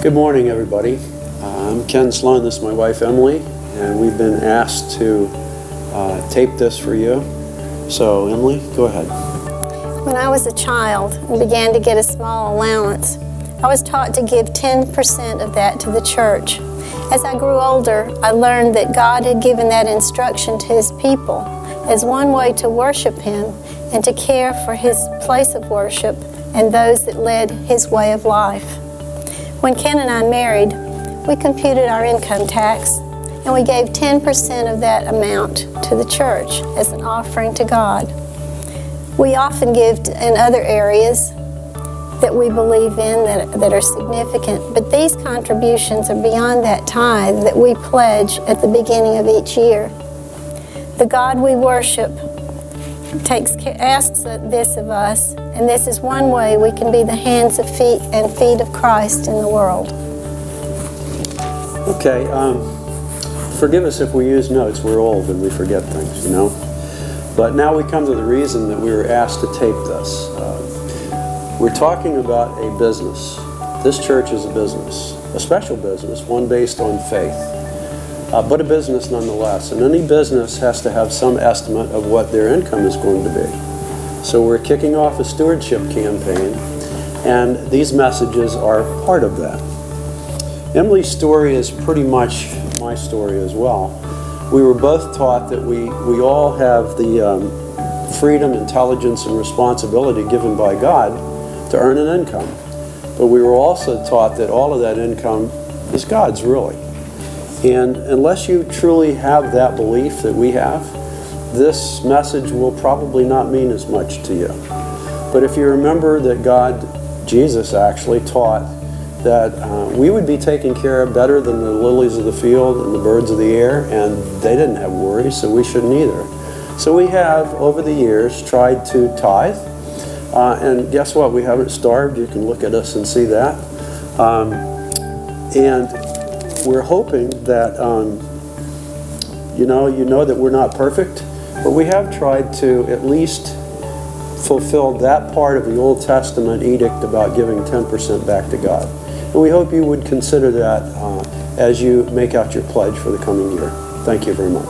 Good morning, everybody. I'm Ken Sloan. This is my wife, Emily, and we've been asked to tape this for you. So, Emily, go ahead. When I was a child and began to get a small allowance, I was taught to give 10% of that to the church. As I grew older, I learned that God had given that instruction to His people as one way to worship Him and to care for His place of worship and those that led His way of life. When Ken and I married, we computed our income tax and we gave 10% of that amount to the church as an offering to God. We often give in other areas that we believe in that are significant, but these contributions are beyond that tithe that we pledge at the beginning of each year. The God we worship asks this of us, and this is one way we can be the hands and feet of Christ in the world. Okay, forgive us if we use notes. We're old and we forget things, you know. But now we come to the reason that we were asked to tape this. We're talking about a business. This church is a business, a special business, one based on faith. But a business nonetheless. And any business has to have some estimate of what their income is going to be. So we're kicking off a stewardship campaign, and these messages are part of that. Emily's story is pretty much my story as well. We were both taught that we all have the freedom, intelligence, and responsibility given by God to earn an income. But we were also taught that all of that income is God's, really. And unless you truly have that belief that we have, this message will probably not mean as much to you. But if you remember that God, Jesus actually taught that we would be taken care of better than the lilies of the field and the birds of the air, and they didn't have worries, so we shouldn't either. So we have, over the years, tried to tithe. And guess what? We haven't starved. You can look at us and see that. And we're hoping that, you know that we're not perfect, but we have tried to at least fulfill that part of the Old Testament edict about giving 10% back to God. And we hope you would consider that as you make out your pledge for the coming year. Thank you very much.